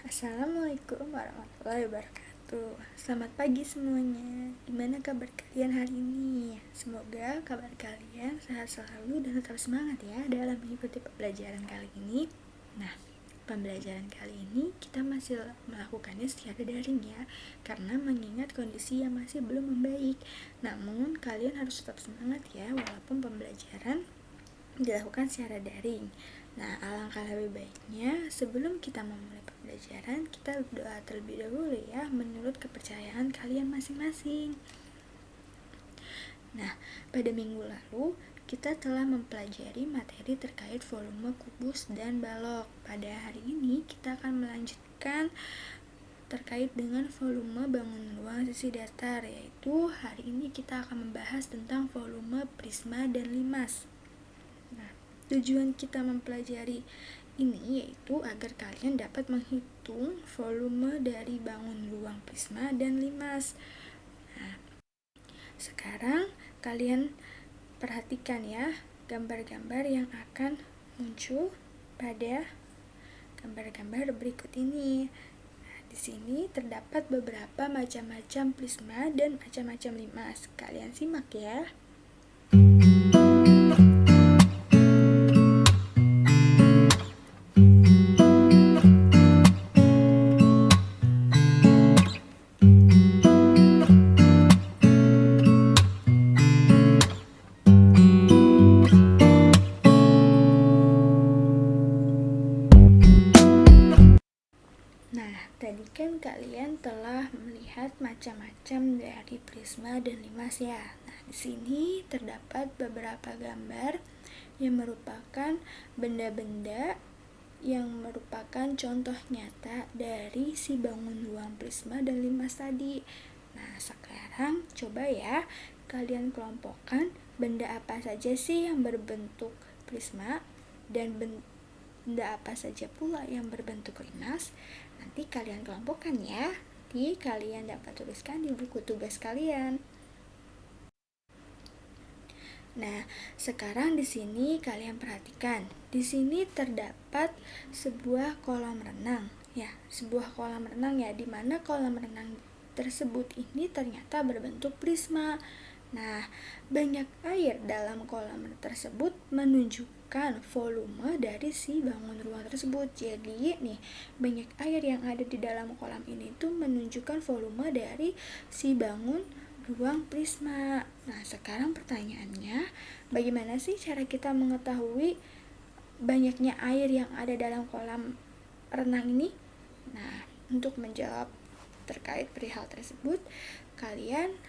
Assalamualaikum warahmatullahi wabarakatuh. Selamat pagi semuanya. Gimana kabar kalian hari ini? Semoga kabar kalian sehat selalu dan tetap semangat ya dalam mengikuti pembelajaran kali ini. Nah, pembelajaran kali ini kita masih melakukannya secara daring ya, karena mengingat kondisi yang masih belum membaik. Namun kalian harus tetap semangat ya, walaupun pembelajaran dilakukan secara daring. Nah, alangkah lebih baiknya sebelum kita memulai pembelajaran, kita berdoa terlebih dahulu ya, menurut kepercayaan kalian masing-masing. Nah, pada minggu lalu kita telah mempelajari materi terkait volume kubus dan balok. Pada hari ini kita akan melanjutkan terkait dengan volume bangunan ruang sisi datar, yaitu hari ini kita akan membahas tentang volume prisma dan limas. Nah, tujuan kita mempelajari ini yaitu agar kalian dapat menghitung volume dari bangun ruang prisma dan limas. Nah, sekarang kalian perhatikan ya gambar-gambar yang akan muncul pada gambar-gambar berikut ini. Nah, di sini terdapat beberapa macam-macam prisma dan macam-macam limas. Kalian simak ya. Nah, tadi kan kalian telah melihat macam-macam dari prisma dan limas ya. Nah, di sini terdapat beberapa gambar yang merupakan benda-benda yang merupakan contoh nyata dari si bangun ruang prisma dan limas tadi. Nah, sekarang coba ya kalian kelompokkan benda apa saja sih yang berbentuk prisma dan benda apa saja pula yang berbentuk limas. Nanti kalian kelompokkan ya. Nanti kalian dapat tuliskan di buku tugas kalian. Nah, sekarang di sini kalian perhatikan. Di sini terdapat sebuah kolam renang, ya, sebuah kolam renang ya, di mana kolam renang tersebut ini ternyata berbentuk prisma. Nah, banyak air dalam kolam tersebut menunjukkan volume dari si bangun ruang tersebut. Jadi nih, banyak air yang ada di dalam kolam ini tuh menunjukkan volume dari si bangun ruang prisma. Nah, sekarang pertanyaannya, bagaimana sih cara kita mengetahui banyaknya air yang ada dalam kolam renang ini? Nah, untuk menjawab terkait perihal tersebut, kalian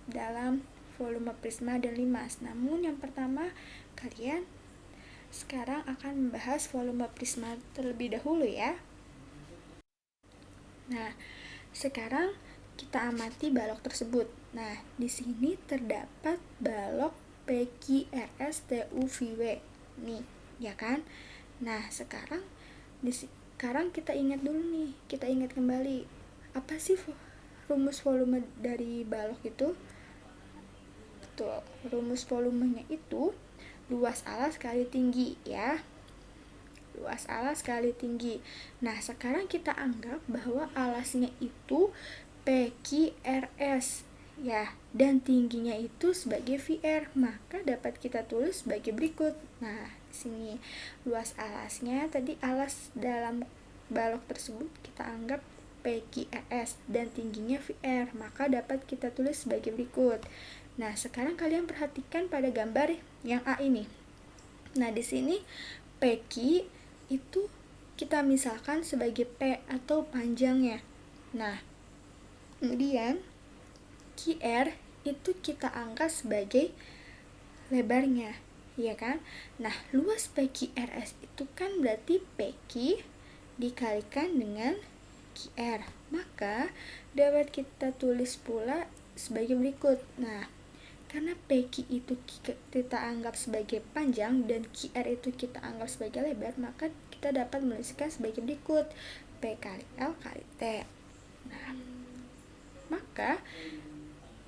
dalam volume prisma dan limas. Namun yang pertama, kalian sekarang akan membahas volume prisma terlebih dahulu ya. Nah, sekarang kita amati balok tersebut. Nah, di sini terdapat balok PQRSTUVW. Nih, ya kan? Nah, sekarang kita ingat dulu nih, kita ingat kembali. Apa sih rumus volume dari balok itu? Betul, rumus volumenya itu luas alas kali tinggi ya. Luas alas kali tinggi. Nah, sekarang kita anggap bahwa alasnya itu PQRS ya, dan tingginya itu sebagai VR, maka dapat kita tulis sebagai berikut. Nah, di sini luas alasnya tadi, alas dalam balok tersebut kita anggap PQRS dan tingginya VR, maka dapat kita tulis sebagai berikut. Nah, sekarang kalian perhatikan pada gambar yang A ini. Nah, di sini PQ itu kita misalkan sebagai P atau panjangnya. Nah, kemudian QR itu kita angkat sebagai lebarnya, ya kan? Nah, luas PQRS itu kan berarti PQ dikalikan dengan QR. Maka dapat kita tulis pula sebagai berikut. Nah, karena PQ itu kita anggap sebagai panjang dan QR itu kita anggap sebagai lebar, maka kita dapat menuliskan sebagai berikut: P kali L kali T. Nah, maka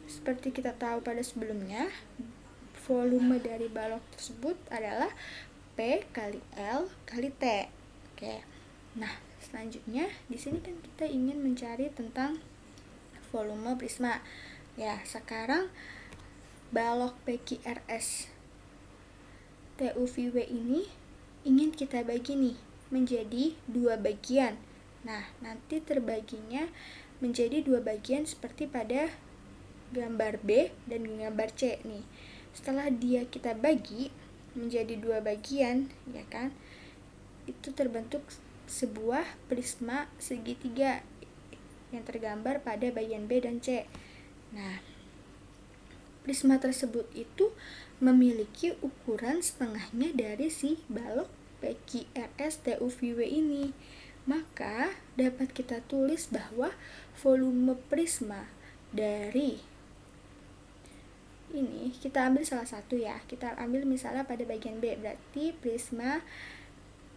seperti kita tahu pada sebelumnya, volume dari balok tersebut adalah P kali L kali T. Oke. Nah, selanjutnya di sini kan kita ingin mencari tentang volume prisma. Ya, sekarang balok PQRS TUVW ini ingin kita bagi nih menjadi dua bagian. Nah, nanti terbaginya menjadi dua bagian seperti pada gambar B dan gambar C nih. Setelah kita bagi menjadi dua bagian, ya kan, itu terbentuk sebuah prisma segitiga yang tergambar pada bagian B dan C. Nah, prisma tersebut itu memiliki ukuran setengahnya dari si balok PQRS TUVW ini. Maka dapat kita tulis bahwa volume prisma dari ini, kita ambil salah satu ya. Kita ambil misalnya pada bagian B, berarti prisma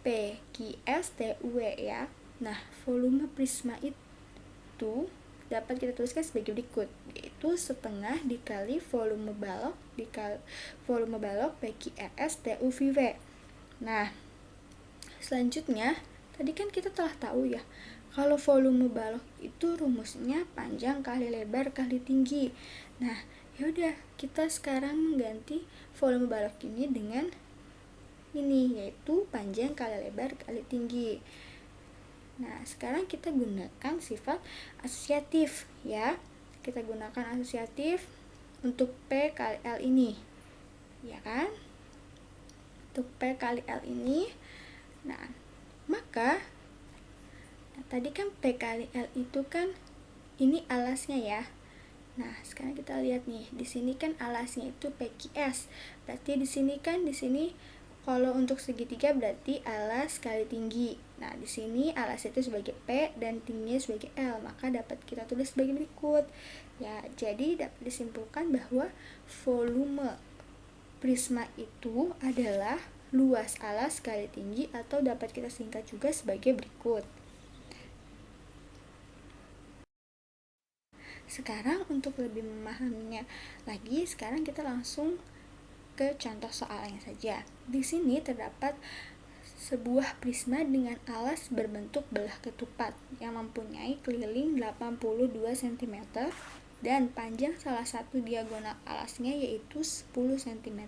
PQS TUW ya. Nah, volume prisma itu dapat kita tuliskan sebagai berikut, yaitu setengah dikali volume balok PQRS TUVW. Nah, selanjutnya tadi kan kita telah tahu ya, kalau volume balok itu rumusnya panjang kali lebar kali tinggi. Nah, yaudah, kita sekarang mengganti volume balok ini dengan ini, yaitu panjang kali lebar kali tinggi. Nah, sekarang kita gunakan sifat asosiatif ya. Kita gunakan asosiatif untuk P kali L ini. Ya kan? Untuk P kali L ini. Nah, maka tadi kan P kali L itu kan ini alasnya ya. Nah, sekarang kita lihat nih, di sini kan alasnya itu PQS. Berarti di sini kalau untuk segitiga berarti alas kali tinggi. Nah, di sini alas itu sebagai P dan tingginya sebagai L, maka dapat kita tulis sebagai berikut. Ya, jadi dapat disimpulkan bahwa volume prisma itu adalah luas alas kali tinggi, atau dapat kita singkat juga sebagai berikut. Sekarang untuk lebih memahaminya lagi, sekarang kita langsung ke contoh soalnya saja. Di sini terdapat sebuah prisma dengan alas berbentuk belah ketupat yang mempunyai keliling 82 cm dan panjang salah satu diagonal alasnya yaitu 10 cm.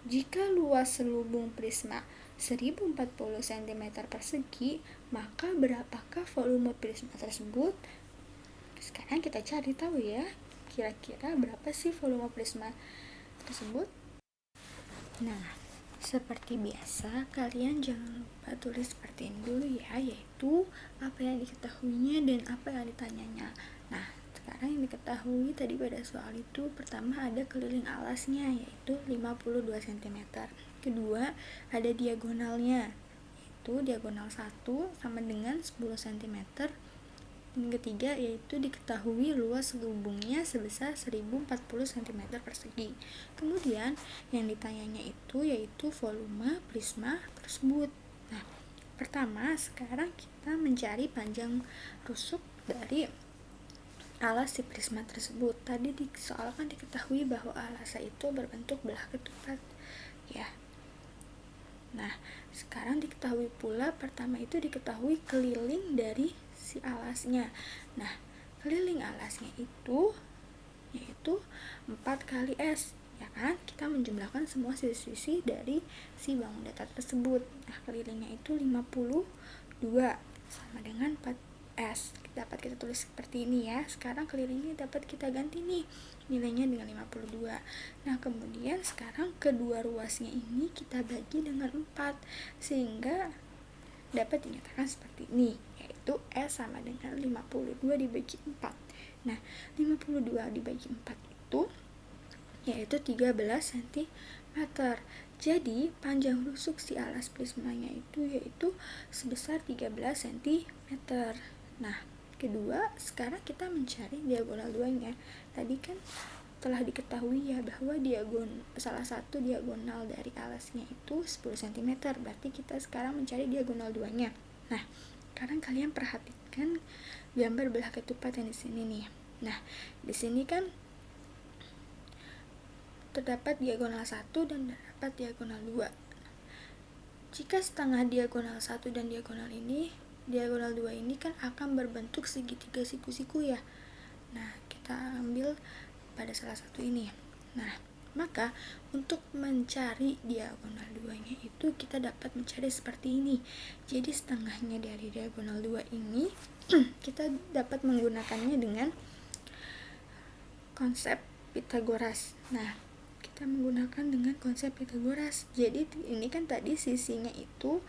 Jika luas selubung prisma 1040 cm persegi, maka berapakah volume prisma tersebut? Sekarang kita cari tahu ya, kira-kira berapa sih volume prisma tersebut. Nah, seperti biasa, kalian jangan lupa tulis seperti ini dulu ya, yaitu apa yang diketahuinya dan apa yang ditanyanya. Nah, sekarang yang diketahui tadi pada soal itu, pertama ada keliling alasnya, yaitu 52 cm. Kedua, ada diagonalnya, yaitu diagonal 1 sama dengan 10 cm. Yang ketiga yaitu diketahui luas selubungnya sebesar 1040 cm persegi. Kemudian yang ditanyanya itu yaitu volume prisma tersebut. Nah, pertama sekarang kita mencari panjang rusuk dari alas si prisma tersebut. Tadi di soal kan diketahui bahwa alasnya itu berbentuk belah ketupat ya. Nah, sekarang diketahui pula, pertama itu diketahui keliling dari si alasnya. Nah, keliling alasnya itu yaitu 4 kali S, ya kan? Kita menjumlahkan semua sisi-sisi dari si bangun datar tersebut. Nah, kelilingnya itu 52 sama dengan 4S. Dapat kita tulis seperti ini ya. Sekarang kelilingnya dapat kita ganti nih nilainya dengan 52. Nah, kemudian sekarang kedua ruasnya ini kita bagi dengan 4 sehingga dapat dinyatakan seperti ini, yaitu S sama dengan 52 dibagi 4. Nah, 52 dibagi 4 itu yaitu 13 cm. Jadi, panjang rusuk si alas prismanya itu yaitu sebesar 13 cm. Nah, kedua, sekarang kita mencari diagonal 2-nya. Tadi kan telah diketahui ya bahwa salah satu diagonal dari alasnya itu 10 cm. Berarti kita sekarang mencari diagonal 2-nya. Nah, sekarang kalian perhatikan gambar belah ketupat yang di sini nih. Nah, di sini kan terdapat diagonal 1 dan terdapat diagonal 2. jika setengah diagonal 1 dan diagonal 2 ini kan akan berbentuk segitiga siku-siku ya. Nah, kita ambil pada salah satu ini. Nah, maka untuk mencari diagonal 2-nya itu kita dapat mencari seperti ini. Jadi setengahnya dari diagonal 2 ini kita dapat menggunakannya dengan konsep Pythagoras. Nah, kita menggunakan dengan konsep Pythagoras. Jadi ini kan tadi sisinya itu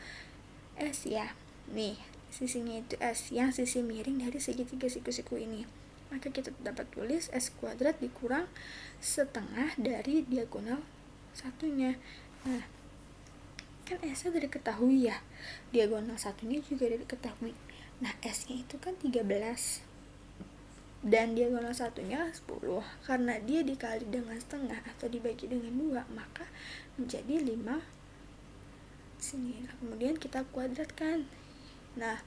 S ya. Nih, sisinya itu S yang sisi miring dari segitiga siku-siku ini. Maka kita dapat tulis S kuadrat dikurang setengah dari diagonal satunya. Nah, kan S-nya udah diketahui ya, diagonal satunya juga udah diketahui. Nah, S-nya itu kan 13 dan diagonal satunya 10. Karena dia dikali dengan setengah atau dibagi dengan 2, maka menjadi 5 sini. Kemudian kita kuadratkan. Nah,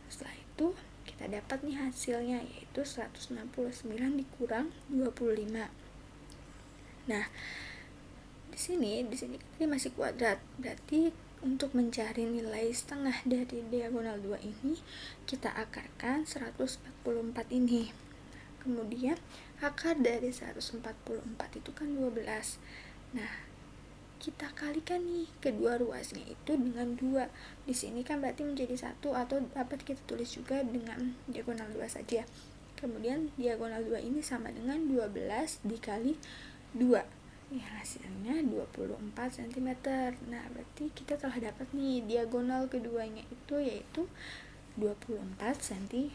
setelah itu kita dapat nih hasilnya, yaitu 169 dikurang 25. Nah, di sini ini masih kuadrat. Berarti untuk mencari nilai setengah dari diagonal 2 ini, kita akarkan 144 ini. Kemudian akar dari 144 itu kan 12. Nah, kita kalikan nih kedua ruasnya itu dengan 2. Di sini kan berarti menjadi 1, atau dapat kita tulis juga dengan diagonal 2 saja. Kemudian diagonal 2 ini sama dengan 12 dikali 2. Ya, hasilnya 24 cm. Nah, berarti kita telah dapat nih diagonal keduanya itu, yaitu 24 cm.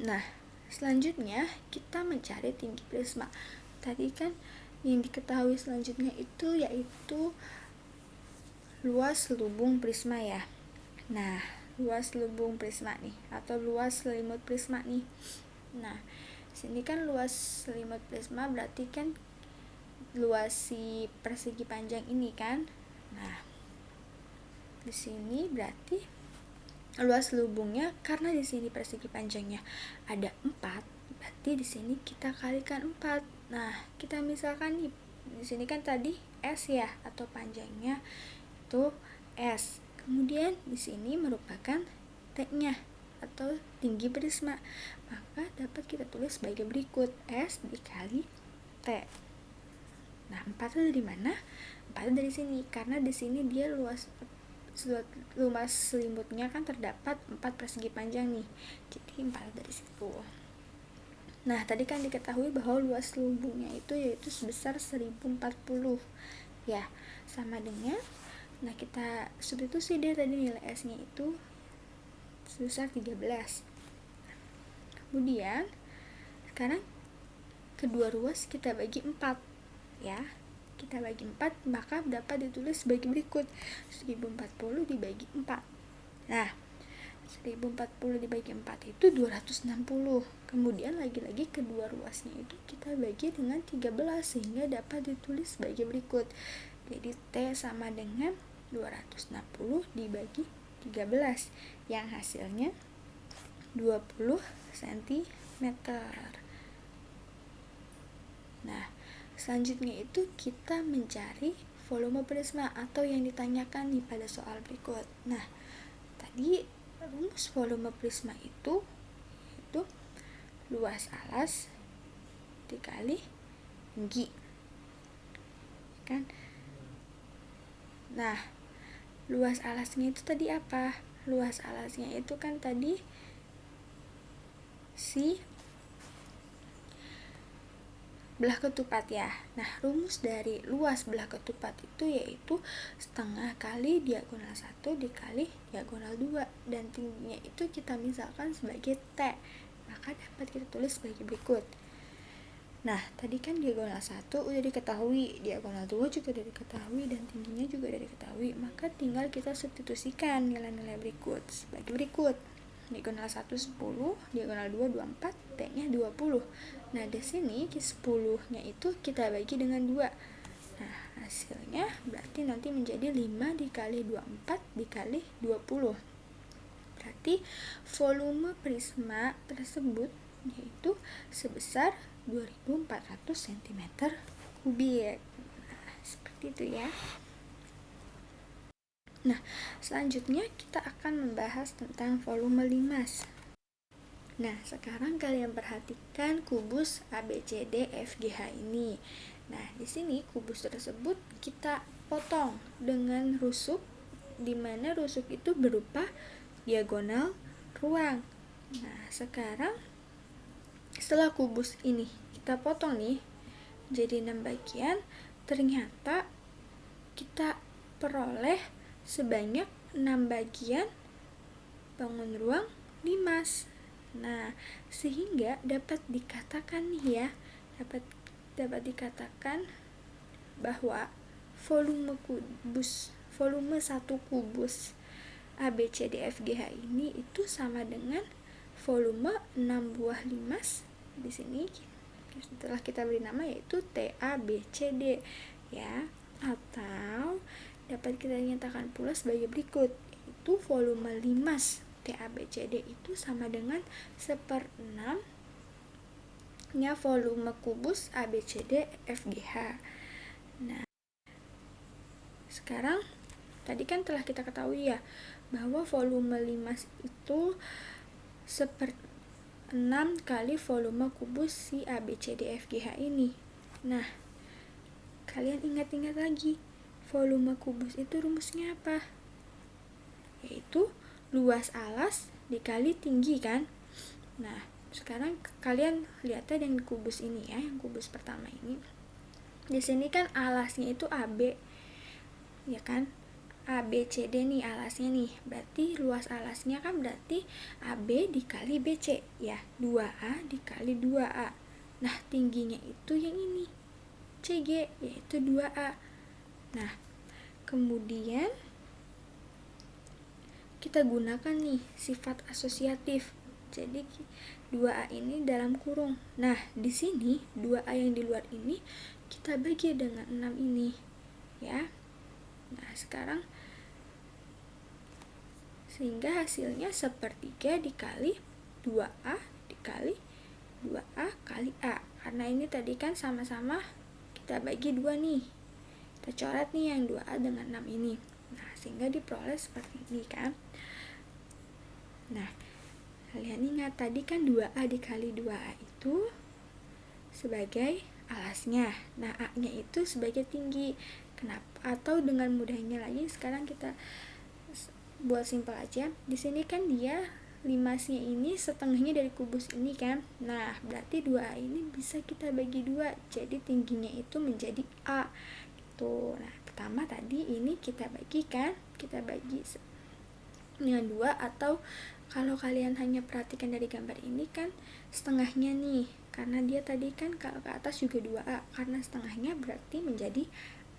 Nah, selanjutnya kita mencari tinggi prisma. Tadi kan yang diketahui selanjutnya itu yaitu luas lubung prisma ya. Nah, luas lubung prisma nih, atau luas selimut prisma nih. Nah, sini kan luas selimut prisma berarti kan luas si persegi panjang ini kan. Nah, di sini berarti luas lubungnya, karena di sini persegi panjangnya ada 4, berarti di sini kita kalikan 4. Nah, kita misalkan nih, di sini kan tadi S ya, atau panjangnya itu S. Kemudian di sini merupakan T-nya atau tinggi prisma. Maka dapat kita tulis sebagai berikut, S dikali T. Nah, 4 itu dari mana? 4 dari sini, karena di sini dia luas selimutnya kan terdapat 4 persegi panjang nih, jadi 4 dari situ. Nah, tadi kan diketahui bahwa luas lubungnya itu yaitu sebesar 1040 ya, sama dengan, nah kita substitusi deh tadi nilai S nya itu sebesar 13. Kemudian sekarang kedua ruas kita bagi 4 ya, kita bagi 4, maka dapat ditulis sebagai berikut, 1040 dibagi 4. Nah, 1040 dibagi 4 itu 260. Kemudian lagi-lagi kedua ruasnya itu kita bagi dengan 13, sehingga dapat ditulis sebagai berikut. Jadi T sama dengan 260 dibagi 13, yang hasilnya 20 cm. Nah, selanjutnya itu kita mencari volume prisma, atau yang ditanyakan nih pada soal berikut. Nah, tadi rumus volume prisma itu luas alas dikali tinggi kan. Nah, luas alasnya itu tadi apa? Luas alasnya itu kan tadi si belah ketupat ya. Nah, rumus dari luas belah ketupat itu yaitu setengah kali diagonal 1 dikali diagonal 2, dan tingginya itu kita misalkan sebagai T, maka dapat kita tulis sebagai berikut. Nah, tadi kan diagonal 1 udah diketahui, diagonal 2 juga udah diketahui, dan tingginya juga udah diketahui, maka tinggal kita substitusikan nilai-nilai berikut sebagai berikut. Diagonal 1 10, diagonal 2 24, T-nya 20. Nah, di sini 10-nya itu kita bagi dengan 2. Nah, hasilnya berarti nanti menjadi 5 dikali 24 dikali 20. Berarti volume prisma tersebut yaitu sebesar 2400 cm3. Nah, Seperti itu ya. Nah, selanjutnya kita akan membahas tentang volume limas. Nah, sekarang kalian perhatikan kubus ABCD FGH ini. Nah, di sini kubus tersebut kita potong dengan rusuk, di mana rusuk itu berupa diagonal ruang. Nah, sekarang setelah kubus ini kita potong nih jadi 6 bagian, ternyata kita peroleh sebanyak 6 bagian bangun ruang limas. Nah, sehingga dapat dikatakan nih ya, dapat dikatakan bahwa volume satu kubus ABCDFGH ini itu sama dengan volume 6 buah limas di sini setelah kita beri nama yaitu TABCD ya, atau dapat kita nyatakan pula sebagai berikut, yaitu volume limas TABCD itu sama dengan 1/6 nya volume kubus ABCD FGH. Nah, sekarang tadi kan telah kita ketahui ya bahwa volume limas itu 1/6 kali volume kubus si ABCDFGH ini. Nah, kalian ingat-ingat lagi, volume kubus itu rumusnya apa? Yaitu luas alas dikali tinggi kan? Nah, sekarang kalian lihat dengan kubus ini ya, yang kubus pertama ini. Di sini kan alasnya itu AB, ya kan? ABCD nih alasnya nih, berarti luas alasnya kan berarti AB dikali BC ya, 2A dikali 2A. Nah, tingginya itu yang ini CG, yaitu 2A. Nah, kemudian kita gunakan nih sifat asosiatif. Jadi 2A ini dalam kurung. Nah, di sini 2A yang di luar ini kita bagi dengan 6 ini ya. Nah, sekarang sehingga hasilnya 1/3 dikali 2A dikali 2A kali A. Karena ini tadi kan sama-sama kita bagi 2 nih. Kita coret nih yang 2A dengan 6 ini. Nah, sehingga diperoleh seperti ini kan. Nah, kalian ingat tadi kan 2A dikali 2A itu sebagai alasnya. Nah, A-nya itu sebagai tinggi. Kenapa? Atau dengan mudahnya lagi sekarang kita buat simpel aja. Di sini kan dia limasnya ini setengahnya dari kubus ini kan. Nah, berarti 2A ini bisa kita bagi 2. Jadi tingginya itu menjadi A. Gitu. Nah, pertama tadi ini kita bagikan, kita bagi dengan 2, atau kalau kalian hanya perhatikan dari gambar ini kan setengahnya nih. Karena dia tadi kan kalau ke atas juga 2A, karena setengahnya berarti menjadi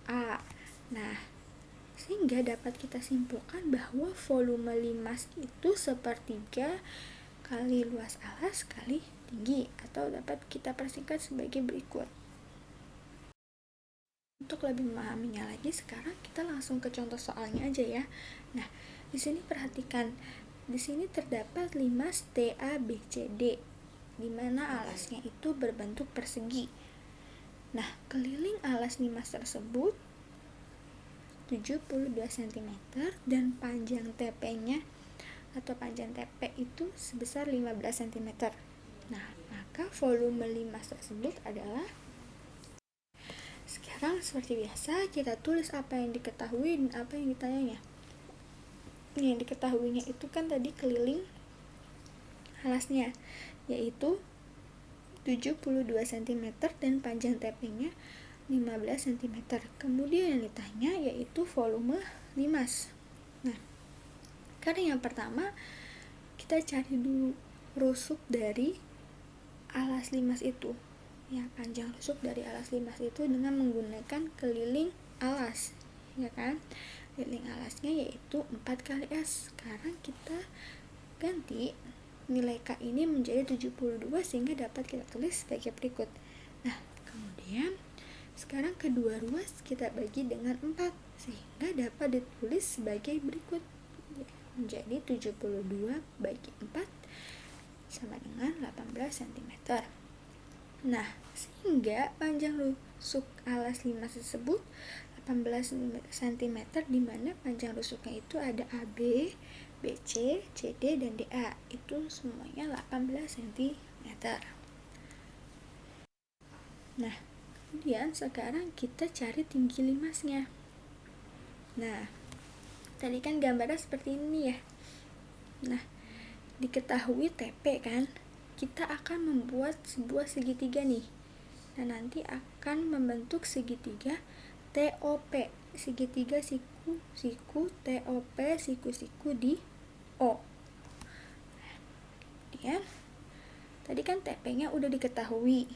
A. Nah, sehingga dapat kita simpulkan bahwa volume limas itu 1/3 kali luas alas kali tinggi, atau dapat kita persingkat sebagai berikut. Untuk lebih memahaminya lagi, sekarang kita langsung ke contoh soalnya aja ya. Nah, di sini perhatikan, di sini terdapat limas TABCD, di mana alasnya itu berbentuk persegi. Nah, keliling alas limas tersebut 72 cm dan panjang TP-nya atau panjang TP itu sebesar 15 cm. Nah, maka volume limas tersebut adalah, sekarang seperti biasa kita tulis apa yang diketahui dan apa yang ditanyanya. Yang diketahuinya itu kan tadi keliling alasnya, yaitu 72 cm dan panjang TP-nya 15 cm. Kemudian yang ditanya yaitu volume limas. Nah, karena yang pertama kita cari dulu rusuk dari alas limas itu. Ya, panjang rusuk dari alas limas itu dengan menggunakan keliling alas, ya kan? Keliling alasnya yaitu 4 kali S. Sekarang kita ganti nilai K ini menjadi 72 sehingga dapat kita tulis sebagai berikut. Nah, kemudian sekarang kedua ruas kita bagi dengan 4 sehingga dapat ditulis sebagai berikut, menjadi 72 bagi 4 sama dengan 18 cm. Nah, sehingga panjang rusuk alas limas tersebut 18 cm, di mana panjang rusuknya itu ada AB, BC, CD, dan DA. Itu semuanya 18 cm. Nah, kemudian sekarang kita cari tinggi limasnya. Nah, tadi kan gambarnya seperti ini ya. Nah, diketahui TP kan, kita akan membuat sebuah segitiga nih. Nah, nanti akan membentuk segitiga TOP, segitiga siku TOP, siku di O. Kemudian tadi kan TP-nya udah diketahui,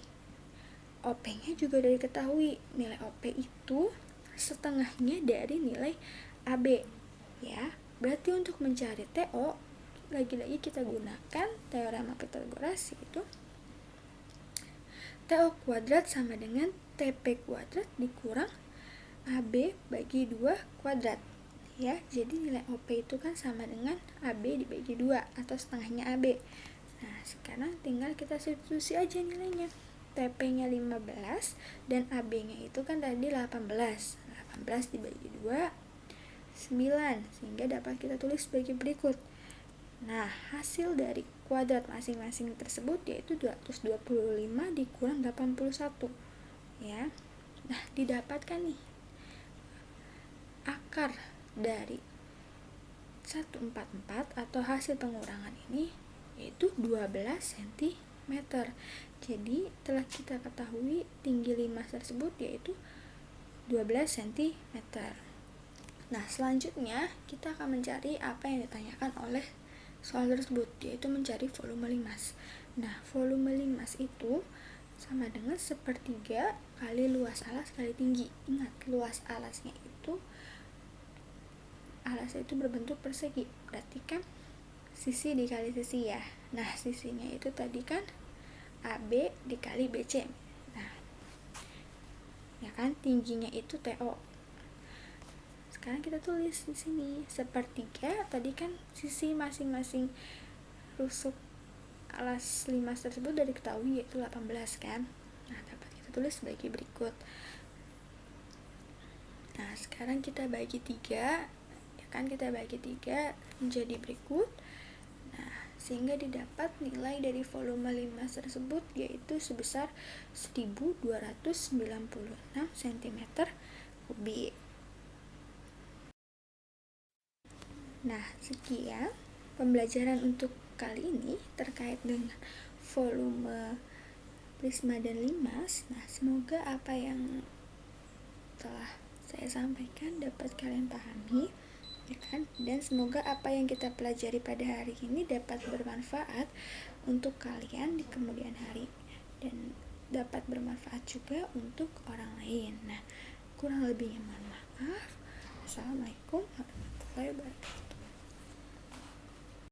OP-nya juga udah diketahui. Nilai OP itu setengahnya dari nilai AB ya. Berarti untuk mencari TO, lagi-lagi kita gunakan teorema Pythagoras, yaitu TO kuadrat sama dengan TP kuadrat dikurang AB bagi 2 kuadrat ya. Jadi nilai OP itu kan sama dengan AB dibagi 2 atau setengahnya AB. Nah, sekarang tinggal kita substitusi aja nilainya. TP-nya 15 dan AB-nya itu kan tadi 18. 18 dibagi 2 9, sehingga dapat kita tulis sebagai berikut. Nah, hasil dari kuadrat masing-masing tersebut yaitu 225 dikurang 81 ya. Nah, didapatkan nih akar dari 144 atau hasil pengurangan ini yaitu 12 cm. Jadi telah kita ketahui tinggi limas tersebut yaitu 12 cm. Nah, selanjutnya kita akan mencari apa yang ditanyakan oleh soal tersebut, yaitu mencari volume limas. Nah, volume limas itu sama dengan sepertiga kali luas alas kali tinggi. Ingat, luas alasnya itu berbentuk persegi, berarti kan sisi dikali sisi ya. Nah, sisinya itu tadi kan AB dikali BC. Nah, ya kan, tingginya itu TO. Sekarang kita tulis di sini sepertiga, tadi kan sisi masing-masing rusuk alas limas tersebut dari diketahui yaitu 18 kan. Nah, dapat kita tulis sebagai berikut. Nah, sekarang kita bagi 3 ya kan, kita bagi 3 menjadi berikut. Nah, sehingga didapat nilai dari volume limas tersebut yaitu sebesar 1296 cm kubik. Nah, sekian pembelajaran untuk kali ini terkait dengan volume prisma dan limas. Nah, semoga apa yang telah saya sampaikan dapat kalian pahami ya kan, dan semoga apa yang kita pelajari pada hari ini dapat bermanfaat untuk kalian di kemudian hari dan dapat bermanfaat juga untuk orang lain. Nah, kurang lebihnya mohon maaf. Assalamualaikum warahmatullahi wabarakatuh.